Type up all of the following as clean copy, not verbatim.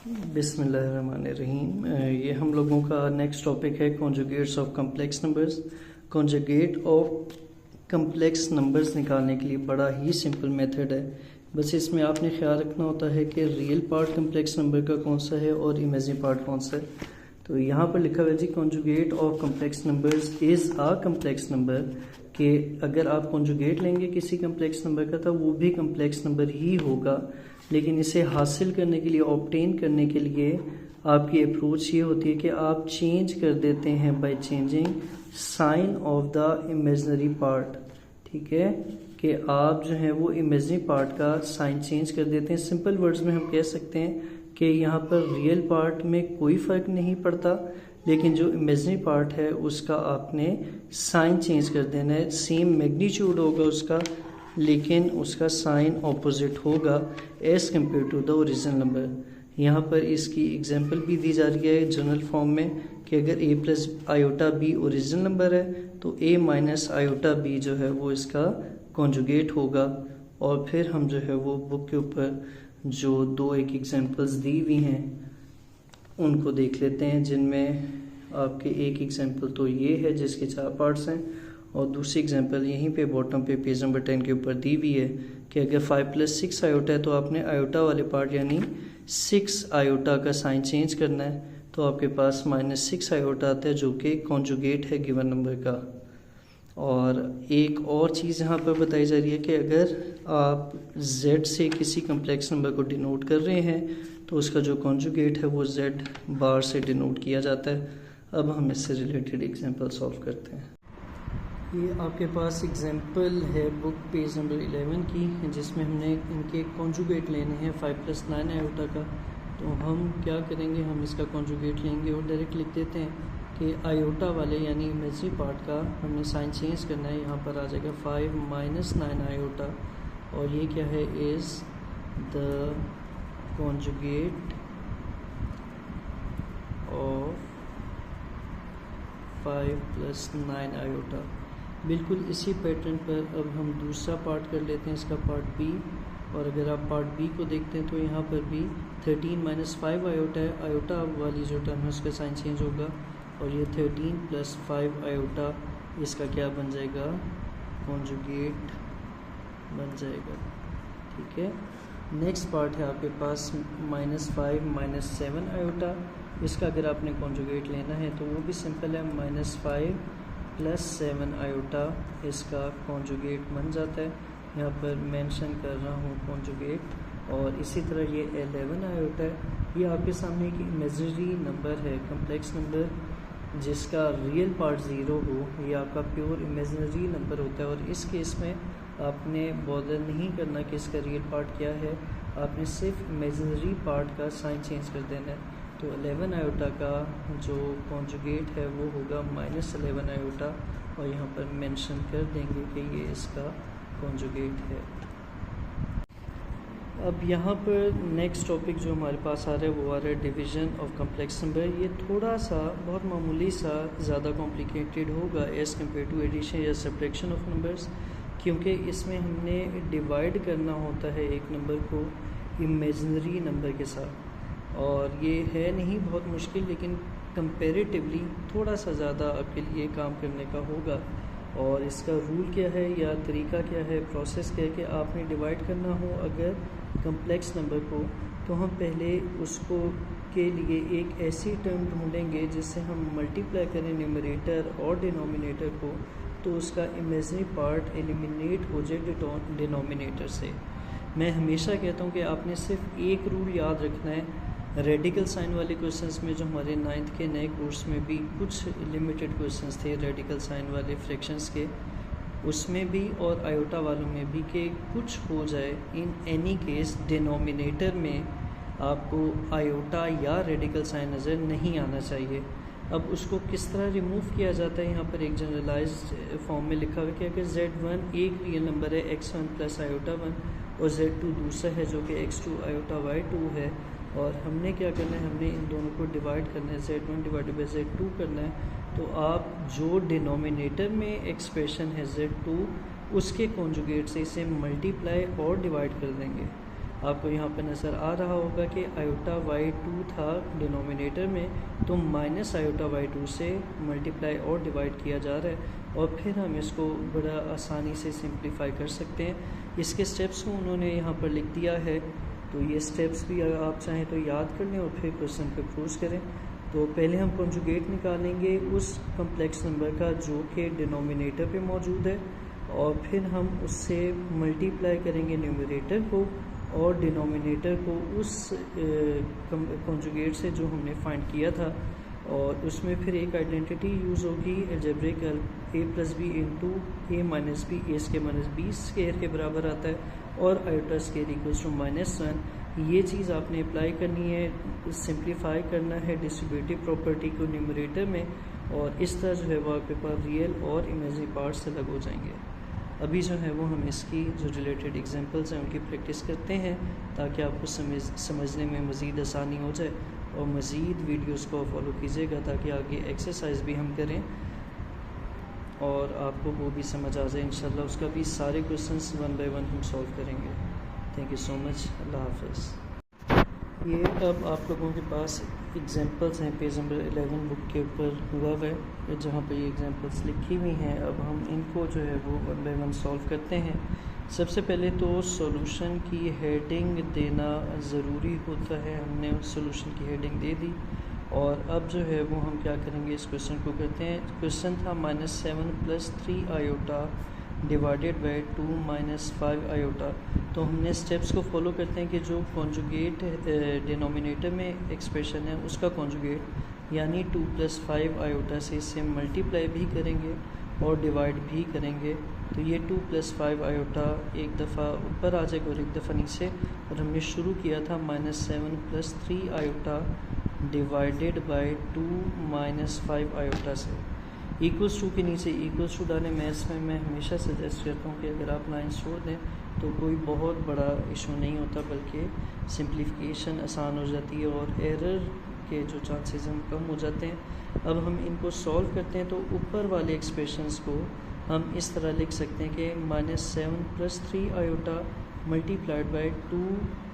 बिस्मिल्लाहिर्रहमानिर्रहीम। ये हम लोगों का नेक्स्ट टॉपिक है conjugates of complex numbers. Conjugate of complex numbers निकालने के लिए बड़ा ही सिंपल मेथड है। बस इसमें आपने ख्याल रखना होता है कि रियल पार्ट कम्प्लेक्स नंबर का कौन सा है और इमेजिनरी पार्ट कौन सा है। तो यहाँ पर लिखा हुआ है जी conjugate of complex numbers is a complex number, कि अगर आप कॉन्जुगेट लेंगे किसी कम्प्लेक्स नंबर का तो वो भी कम्प्लेक्स नंबर ही होगा। लेकिन इसे हासिल करने के लिए, ऑब्टेन करने के लिए आपकी अप्रोच ये होती है कि आप चेंज कर देते हैं by changing sign of the imaginary part. ठीक है, कि आप जो है वो इमेजिनरी पार्ट का साइन चेंज कर देते हैं। सिंपल वर्ड्स में हम कह सकते हैं कि यहाँ पर रियल पार्ट में कोई फ़र्क नहीं पड़ता, लेकिन जो इमेजिनरी पार्ट है उसका आपने साइन चेंज कर देना है। सेम मैग्नीट्यूड होगा उसका, लेकिन उसका साइन ऑपोजिट होगा as compare to the original number. यहाँ पर इसकी एग्जांपल भी दी जा रही है जनरल फॉर्म में कि अगर a plus iota B original number है तो a माइनस आयोटा बी जो है वो इसका कॉन्जुगेट होगा। और फिर हम जो है वो बुक के ऊपर जो दो एक एग्जांपल्स दी हुई हैं उनको देख लेते हैं, जिनमें आपके एक एग्जांपल तो ये है जिसके 4 पार्ट्स हैं, और दूसरी एग्जांपल यहीं पे बॉटम पे पेज नंबर 10 के ऊपर दी हुई है कि अगर 5 प्लस 6 आयोटा है तो आपने आयोटा वाले पार्ट यानी 6 आयोटा का साइन चेंज करना है, तो आपके पास -6 आयोटा आता है जो कि कॉन्जुगेट है गिवन नंबर का। और एक और चीज़ यहाँ पर बताई जा रही है कि अगर आप z से किसी कम्प्लेक्स नंबर को डिनोट कर रहे हैं तो उसका जो कॉन्जुगेट है वो z बार से डिनोट किया जाता है। अब हम इससे रिलेटेड एग्जांपल सॉल्व करते हैं। ये आपके पास एग्जांपल है बुक पेज नंबर 11 की, जिसमें हमने इनके कॉन्जुगेट लेने हैं 5 प्लस 9 आयोटा का। तो हम क्या करेंगे, हम इसका कॉन्जुगेट लेंगे और डायरेक्ट लिख देते हैं कि आयोटा वाले यानी इमेजिनरी पार्ट का हमने साइन चेंज करना है। यहाँ पर आ जाएगा 5 माइनस 9 आयोटा, और ये क्या है, is the conjugate of 5 plus 9 iota. बिल्कुल इसी पैटर्न पर अब हम दूसरा पार्ट कर लेते हैं, इसका पार्ट बी। और अगर आप पार्ट बी को देखते हैं तो यहाँ पर भी 13 माइनस 5 आयोटा है, आयोटा वाली जो टर्म है उसका साइन चेंज होगा, और ये 13 प्लस 5 आयोटा इसका क्या बन जाएगा, कॉन्जुगेट बन जाएगा। ठीक है, नेक्स्ट पार्ट है आपके पास -5 माइनस 7 आयोटा। इसका अगर आपने कॉन्जुगेट लेना है तो वो भी सिंपल है, -5 प्लस 7 आयोटा इसका कॉन्जुगेट बन जाता है। यहाँ पर मेंशन कर रहा हूँ कॉन्जुगेट। और इसी तरह ये 11 आयोटा है, ये आपके सामने एक इमेजिनरी नंबर है, कम्प्लेक्स नंबर जिसका रियल पार्ट 0 हो, ये आपका प्योर इमेजिनरी नंबर होता है। और इस केस में आपने बॉदर नहीं करना कि इसका रियल पार्ट क्या है, आपने सिर्फ इमेजिनरी पार्ट का साइन चेंज कर देना है। तो 11 आयोटा का जो कॉन्जुगेट है वो होगा -11 आयोटा, और यहाँ पर मेंशन कर देंगे कि ये इसका कॉन्जुगेट है। अब यहाँ पर नेक्स्ट टॉपिक जो हमारे पास आ रहा है वो आ रहा है डिवीज़न ऑफ कम्प्लेक्स नंबर। ये थोड़ा सा बहुत मामूली सा ज़्यादा कॉम्प्लिकेटेड होगा एज़ कम्पेयर टू एडिशन या सब्ट्रैक्शन ऑफ नंबर्स, क्योंकि इसमें हमने डिवाइड करना होता है एक नंबर को इमेजिनरी नंबर के साथ। और ये है नहीं बहुत मुश्किल, लेकिन कंपैरेटिवली थोड़ा सा ज़्यादा आपके लिए काम करने का होगा। और इसका रूल क्या है या तरीका क्या है, प्रोसेस क्या है कि आपने डिवाइड करना हो अगर कम्प्लेक्स नंबर को, तो हम पहले उसको के लिए एक ऐसी टर्म ढूंढेंगे जिससे हम मल्टीप्लाई करें न्यूमरेटर और डिनोमिनेटर को, तो उसका इमेजिनरी पार्ट एलिमिनेट हो जाए डिनोमिनेटर से। मैं हमेशा कहता हूँ कि आपने सिर्फ एक रूल याद रखना है। रेडिकल साइन वाले क्वेश्चंस में जो हमारे 9th के नए कोर्स में भी कुछ लिमिटेड क्वेश्चंस थे रेडिकल साइन वाले फ्रैक्शंस के, उसमें भी और आयोटा वालों में भी कि कुछ हो जाए, इन एनी केस डिनोमिनेटर में आपको आयोटा या रेडिकल साइन नज़र नहीं आना चाहिए। अब उसको किस तरह रिमूव किया जाता है, यहाँ पर एक जनरलाइज्ड फॉर्म में लिखा हुआ है कि अगर Z1 एक रियल नंबर है x1 प्लस आयोटा 1 और Z2 दूसरा है जो कि x2 आयोटा y2 है, और हमने क्या करना है, हमने इन दोनों को डिवाइड करना है, Z1 डिवाइडेड बाई Z2 करना है। तो आप जो डिनोमिनेटर में एक्सप्रेशन है Z2 उसके कॉन्जुगेट से इसे मल्टीप्लाई और डिवाइड कर देंगे। आपको यहाँ पे नज़र आ रहा होगा कि आयोटा y2 था डिनोमिनेटर में, तो माइनस आयोटा y2 से मल्टीप्लाई और डिवाइड किया जा रहा है, और फिर हम इसको बड़ा आसानी से सिंप्लीफाई कर सकते हैं। इसके स्टेप्स को उन्होंने यहाँ पर लिख दिया है, तो ये स्टेप्स भी अगर आप चाहें तो याद कर लें और फिर क्वेश्चन पे क्रूज करें। तो पहले हम कॉन्जुगेट निकालेंगे उस कम्प्लेक्स नंबर का जो कि डिनोमिनेटर पे मौजूद है, और फिर हम उससे मल्टीप्लाई करेंगे न्यूमरेटर को और डिनोमिनेटर को उस कॉन्जुगेट से जो हमने फाइंड किया था, और उसमें फिर एक आइडेंटिटी यूज़ होगी algebraic a plus B into A minus B, A square minus B square के बराबर आता है, और आयोटा स्केयर इक्वल्स टू -1। ये चीज़ आपने अप्लाई करनी है, सिंप्लीफाई करना है डिस्ट्रीब्यूटिव प्रॉपर्टी को न्यूमरेटर में, और इस तरह जो है वो आपके पास रियल और इमेजिनरी पार्ट्स अलग हो जाएंगे। अभी जो है वो हम इसकी जो रिलेटेड एग्जांपल्स हैं उनकी प्रैक्टिस करते हैं, ताकि आपको समझने में मज़ीद आसानी हो जाए, और मज़ीद वीडियोस को फॉलो कीजिएगा ताकि आगे एक्सरसाइज भी हम करें और आपको वो भी समझ आ जाए इंशाल्लाह। उसका भी सारे क्वेश्चंस 1 बाय 1 हम सॉल्व करेंगे। थैंक यू सो मच, अल्लाह हाफ़िज़। ये अब आप लोगों के पास एग्जांपल्स हैं, पेज नंबर 11 बुक के ऊपर हुआ हुआ है जहाँ पर ये एग्जांपल्स लिखी हुई हैं। अब हम इनको जो है वो 1 बाय 1 सॉल्व करते हैं। सबसे पहले तो सॉल्यूशन की हेडिंग देना ज़रूरी होता है, हमने उस सॉल्यूशन की हेडिंग दे दी, और अब जो है वो हम क्या करेंगे, इस क्वेश्चन को करते हैं। क्वेश्चन था -7 + 3 आयोटा डिवाइडेड बाय 2 - 5 आयोटा। तो हमने स्टेप्स को फॉलो करते हैं कि जो कॉन्जुगेट डिनोमिनेटर में एक्सप्रेशन है उसका कॉन्जुगेट यानी 2 + 5 आयोटा से इसे मल्टीप्लाई भी करेंगे और डिवाइड भी करेंगे। तो ये 2 + 5 आयोटा एक दफ़ा ऊपर आ जाएगा और एक दफ़ा नीचे, और हमने शुरू किया था -7 + 3 आयोटा डिवाइडेड बाय 2 - 5 आयोटा से। इक्वल्स टू के नीचे इक्वल्स टू डालें। मैथ्स में मैं हमेशा सजेस्ट करता हूँ कि अगर आप लाइन्स छोड़ दें तो कोई बहुत बड़ा इशू नहीं होता, बल्कि सिंप्लीफिकेशन आसान हो जाती है और एरर के जो चांसेस हम कम हो जाते हैं। अब हम इनको सॉल्व करते हैं, तो ऊपर वाले एक्सप्रेशंस को हम इस तरह लिख सकते हैं कि -7 + 3 आयोटा मल्टीप्लाइड बाय 2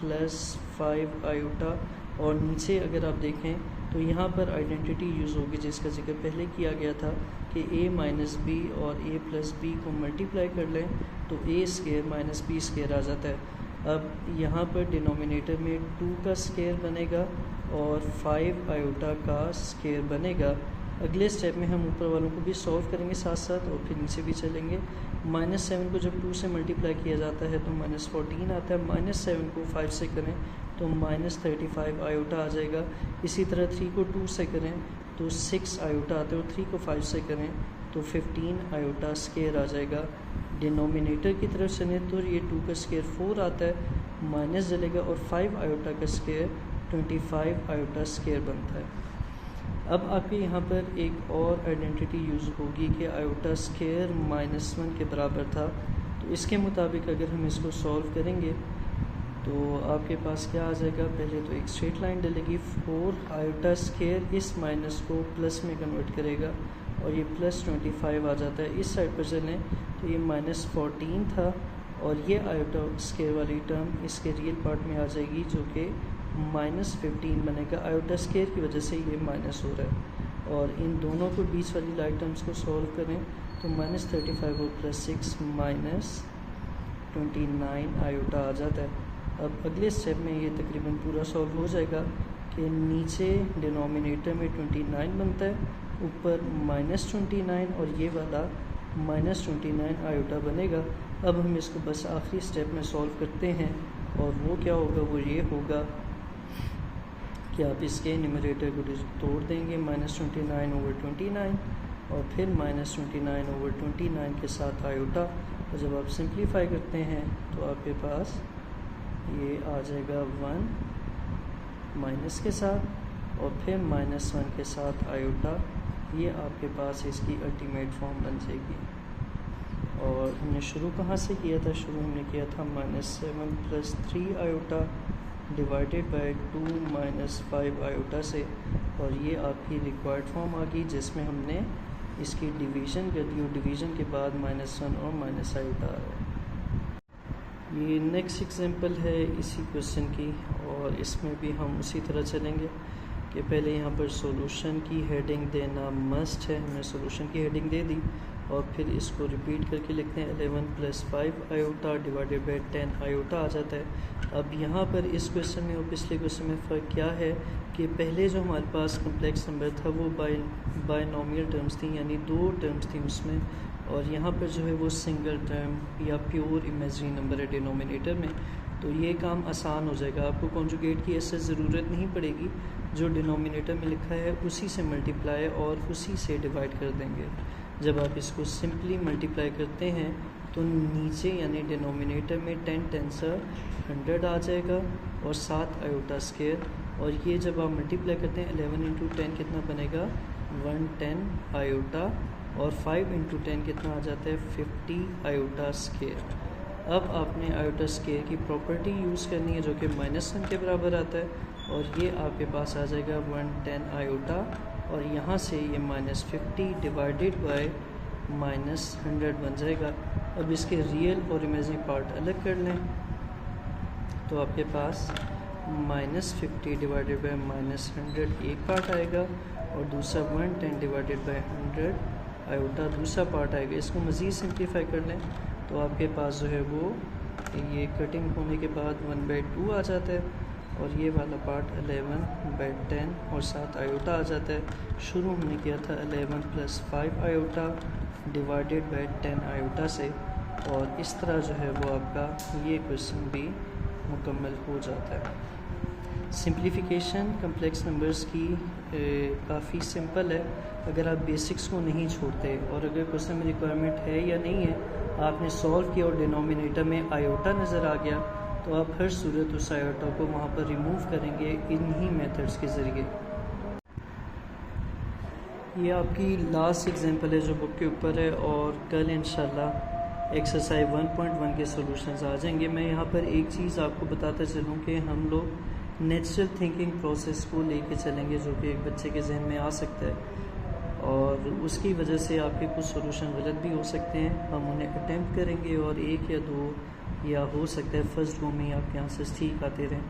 + 5 आयोटा, और नीचे अगर आप देखें तो यहाँ पर आइडेंटिटी यूज़ होगी जिसका जिक्र पहले किया गया था कि a माइनस बी और a प्लस बी को मल्टीप्लाई कर लें तो a square minus B square आ जाता है। अब यहाँ पर डिनोमिनेटर में 2 का स्केयर बनेगा और 5 आयोटा का स्केयर बनेगा। अगले स्टेप में हम ऊपर वालों को भी सॉल्व करेंगे साथ साथ और फिर नीचे भी चलेंगे। -7 को जब 2 से मल्टीप्लाई किया जाता है तो -14 आता है। -7 को 5 से करें तो -35 आयोटा आ जाएगा। इसी तरह 3 को 2 से करें तो 6 आयोटा आते हैं और 3 को 5 से करें तो 15 आयोटा स्केयर आ जाएगा। डिनोमिनेटर की तरफ से नहीं तो ये 2 का स्केयर 4 आता है, माइनस जलेगा और 5 आयोटा का स्केयर 25 आयोटा स्केयर बनता है। अब आपके यहाँ पर एक और आइडेंटिटी यूज़ होगी कि आयोटा स्केयर -1 के बराबर था। तो इसके मुताबिक अगर हम इसको सॉल्व करेंगे तो आपके पास क्या आ जाएगा, पहले तो एक स्ट्रेट लाइन डलेगी। 4 आयोटा स्केयर इस माइनस को प्लस में कन्वर्ट करेगा और ये +25 आ जाता है। इस साइड पर चलें तो ये -14 था और ये आयोटा स्केयर वाली टर्म इसके रियल पार्ट में आ जाएगी जो कि -15 बनेगा। आयोटा स्केयर की वजह से ये माइनस हो रहा है और इन दोनों को बीच वाली लाइक टर्म्स को सॉल्व करें तो -35 और +6 -29 आयोटा आ जाता है। अब अगले स्टेप में ये तकरीबन पूरा सॉल्व हो जाएगा कि नीचे डिनोमिनेटर में 29 बनता है, ऊपर -29 और ये वाला -29 आयोटा बनेगा। अब हम इसको बस आखिरी स्टेप में सॉल्व करते हैं और वो क्या होगा, वो ये होगा कि आप इसके न्यूमरेटर को तोड़ देंगे -29/29 और फिर -29/29 के साथ आयोटा। और जब आप सिंप्लीफाई करते हैं तो आपके पास ये आ जाएगा 1 माइनस के साथ और फिर -1 के साथ आयोटा। ये आपके पास इसकी अल्टीमेट फॉर्म बन जाएगी। और हमने शुरू कहाँ से किया था, शुरू हमने किया था -7 + 3 आयोटा डिवाइडेड बाय 2 - 5 आयोटा से, और ये आपकी रिक्वायर्ड फॉर्म आ गई जिसमें हमने इसकी डिवीज़न कर दी और डिवीज़न के बाद -1 और माइनस आयोटा आ रहा है। ये नेक्स्ट एग्जांपल है इसी क्वेश्चन की, और इसमें भी हम उसी तरह चलेंगे कि पहले यहाँ पर सॉल्यूशन की हेडिंग देना मस्ट है। हमने सॉल्यूशन की हेडिंग दे दी और फिर इसको रिपीट करके लिखते हैं 11 + 5 आयोटा डिवाइडेड बाई 10 आयोटा आ जाता है। अब यहाँ पर इस क्वेश्चन में और पिछले क्वेश्चन में फ़र्क क्या है कि पहले जो हमारे पास कम्प्लेक्स नंबर था वो बायनोमियल टर्म्स थी, यानी 2 टर्म्स थी उसमें, और यहाँ पर जो है वो सिंगल टर्म या प्योर इमेजिनरी नंबर है डिनोमिनेटर में। तो ये काम आसान हो जाएगा, आपको कॉन्जुगेट की ऐसे ज़रूरत नहीं पड़ेगी। जो डिनोमिनेटर में लिखा है उसी से मल्टीप्लाई और उसी से डिवाइड कर देंगे। जब आप इसको सिंपली मल्टीप्लाई करते हैं तो नीचे यानी डिनोमिनेटर में 10 10 100 आ जाएगा और 7 आयोटा स्क्वायर, और ये जब आप मल्टीप्लाई करते हैं 11 × 10 कितना बनेगा 110 आयोटा, और 5 × 10 कितना आ जाता है 50 आयोटा स्क्वायर। अब आपने आयोटा स्क्वायर की प्रॉपर्टी यूज़ करनी है जो कि -1 के बराबर आता है, और ये आपके पास आ जाएगा 110 आयोटा, और यहाँ से ये -50 डिवाइडेड बाय -100 बन जाएगा। अब इसके रियल और इमेजिनरी पार्ट अलग कर लें तो आपके पास -50 डिवाइडेड बाय -100 एक पार्ट आएगा, और दूसरा 110 डिवाइडेड बाय 100 आयोटा दूसरा पार्ट आएगा। इसको मज़ीद सिंप्लीफाई कर लें तो आपके पास जो है वो ये कटिंग होने के बाद 1/2 आ जाता है, और ये वाला पार्ट 11/10 और 7 आयोटा आ जाता है। शुरू हमने किया था 11 + 5 आयोटा डिवाइडेड बाय 10 आयोटा से, और इस तरह जो है वो आपका ये क्वेश्चन भी मुकम्मल हो जाता है। सिंप्लीफिकेशन कम्प्लेक्स नंबर्स की काफ़ी सिंपल है अगर आप बेसिक्स को नहीं छोड़ते, और अगर क्वेश्चन में रिक्वायरमेंट है या नहीं है, आपने सॉल्व किया और डिनोमिनेटर में आयोटा नज़र आ गया तो आप हर सूरत उस आयोटा को वहाँ पर रिमूव करेंगे इन्हीं मेथड्स के ज़रिए। ये आपकी लास्ट एग्जांपल है जो बुक के ऊपर है, और कल इंशाल्लाह एक्सरसाइज 1.1 के सॉल्यूशंस आ जाएंगे। मैं यहाँ पर एक चीज़ आपको बताता चलूँ कि हम लोग नेचुरल थिंकिंग प्रोसेस को लेके चलेंगे जो कि एक बच्चे के जहन में आ सकता है, और उसकी वजह से आपके कुछ सॉल्यूशन गलत भी हो सकते हैं। हम उन्हें अटेम्प्ट करेंगे और 1 या 2 या हो सकता है फर्स्ट गो में ही आपके आंसर्स ठीक आते रहें,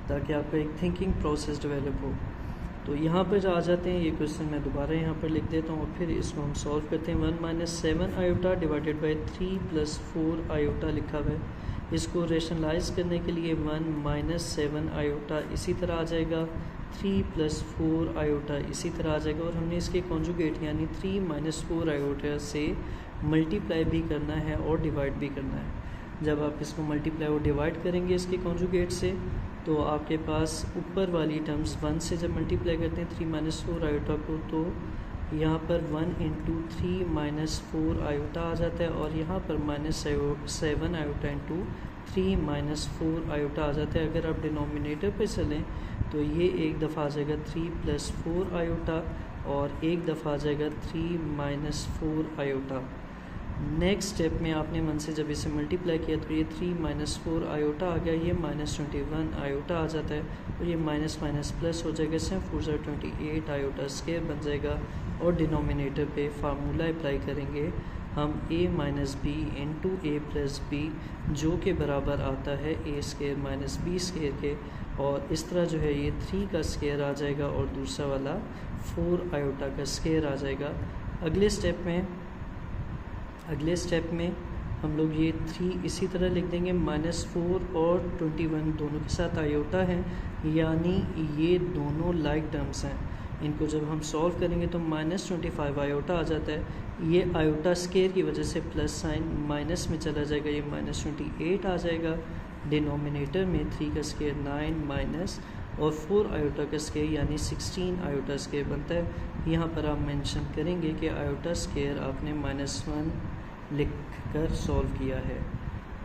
ताकि आपका एक थिंकिंग प्रोसेस डेवलप हो। तो यहाँ पर आ जाते हैं, ये क्वेश्चन मैं दोबारा यहाँ पर लिख देता हूँ और फिर इसको हम सॉल्व करते हैं। 1 - 7 आयोटा डिवाइडेड बाई 3 + 4 आयोटा लिखा हुआ है। इसको रेशनलाइज करने के लिए 1 - 7 आयोटा इसी तरह आ जाएगा, 3 + 4 आयोटा इसी तरह आ जाएगा, और हमने इसके कॉन्जुगेट यानी 3 - 4 आयोटा से मल्टीप्लाई भी करना है और डिवाइड भी करना है। जब आप इसको मल्टीप्लाई और डिवाइड करेंगे इसके कॉन्जुगेट से तो आपके पास ऊपर वाली टर्म्स 1 से जब मल्टीप्लाई करते हैं 3 - 4 आयोटा को, तो यहाँ पर 1 × 3 - 4 आयोटा आ जाता है, और यहाँ पर -7 आयोटा × 3 - 4 आयोटा आ जाता है। अगर आप डिनोमिनेटर पे चलें तो ये एक दफ़ा आ जाएगा 3 + 4 आयोटा, और एक दफ़ा आ जाएगा 3 - 4 आयोटा। नेक्स्ट स्टेप में आपने 1 से जब इसे मल्टीप्लाई किया तो ये 3 - 4 आयोटा आ गया, ये -21 आयोटा आ जाता है, और ये माइनस माइनस प्लस हो जाएगा, इसमें 4 × 28 आयोटा स्क्वायर बन जाएगा, और डिनोमिनेटर पे फार्मूला अप्लाई करेंगे हम a - b × a + b जो के बराबर आता है a² - b² के, और इस तरह जो है ये 3 का स्क्वायर आ जाएगा और दूसरा वाला 4 आयोटा का स्क्वायर आ जाएगा। अगले स्टेप में हम लोग ये 3 इसी तरह लिख देंगे, -4 और 21 दोनों के साथ आयोटा हैं, यानी ये दोनों लाइक टर्म्स हैं। इनको जब हम सॉल्व करेंगे तो -25 आयोटा आ जाता है, ये आयोटा स्क्वायर की वजह से प्लस साइन माइनस में चला जाएगा, ये -28 आ जाएगा। डिनोमिनेटर में 3 का स्क्वायर 9 माइनस और 4 आयोटा का स्क्वायर यानी 16 आयोटा स्क्वायर बनता है। यहाँ पर आप मेंशन करेंगे कि आयोटा स्क्वायर आपने -1 लिख कर सॉल्व किया है,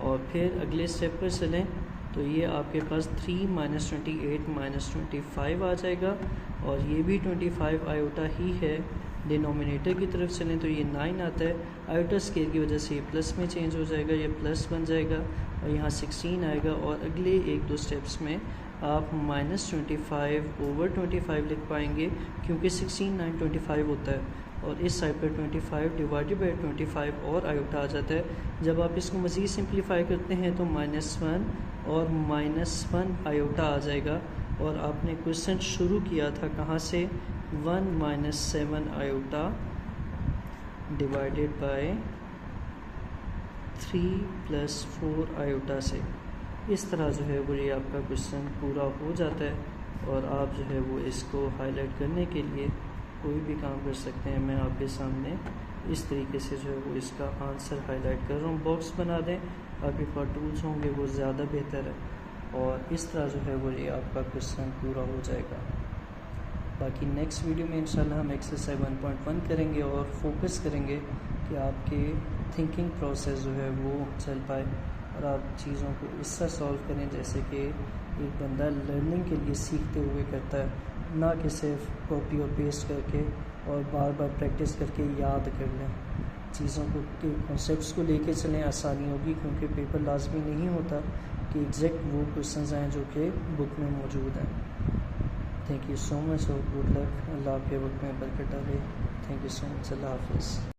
और फिर अगले स्टेप पर चलें तो ये आपके पास 3 - 28 - 25 आ जाएगा, और ये भी 25 आयोटा ही है। डिनोमिनेटर की तरफ चलें तो ये 9 आता है, आयोटा स्क्वायर की वजह से ये प्लस में चेंज हो जाएगा, ये प्लस बन जाएगा, और यहाँ 16 आएगा। और अगले 1-2 स्टेप्स में आप -25/25 लिख पाएंगे, क्योंकि 16 9 25 होता है, और इस साइड पर 25 डिवाइडेड बाई 25 और आयोटा आ जाता है। जब आप इसको मज़ीद सिंप्लीफाई करते हैं तो -1 और -1 आयोटा आ जाएगा। और आपने क्वेश्चन शुरू किया था कहाँ से, 1 - 7 आयोटा डिवाइडेड बाय 3 + 4 आयोटा से। इस तरह जो है वो ये आपका क्वेश्चन पूरा हो जाता है और आप जो है वो इसको हाईलाइट करने के लिए कोई भी काम कर सकते हैं। मैं आपके सामने इस तरीके से जो है वो इसका आंसर हाईलाइट कर रहा हूँ। बॉक्स बना दें, आपके पास टूल्स होंगे वो ज़्यादा बेहतर है। और इस तरह जो है वो ये आपका क्वेश्चन पूरा हो जाएगा। बाकी नेक्स्ट वीडियो में इंशाल्लाह हम एक्सरसाइज 1.1 करेंगे और फोकस करेंगे कि आपके थिंकिंग प्रोसेस जो है वो चल पाए और आप चीज़ों को इस तरह सॉल्व करें जैसे कि एक बंदा लर्निंग के लिए सीखते हुए करता है, ना कि सिर्फ कॉपी और पेस्ट करके और बार बार प्रैक्टिस करके याद कर लें। चीज़ों को के कॉन्सेप्ट्स को लेके चलें, आसानी होगी क्योंकि पेपर लाजमी नहीं होता कि एग्जैक्ट वो क्वेश्चंस आएँ जो कि बुक में मौजूद हैं। थैंक यू सो मच और गुड लक। अल्लाह आपके वक्त में बरकत डाले। Thank you so much. अल्लाह हाफिज़।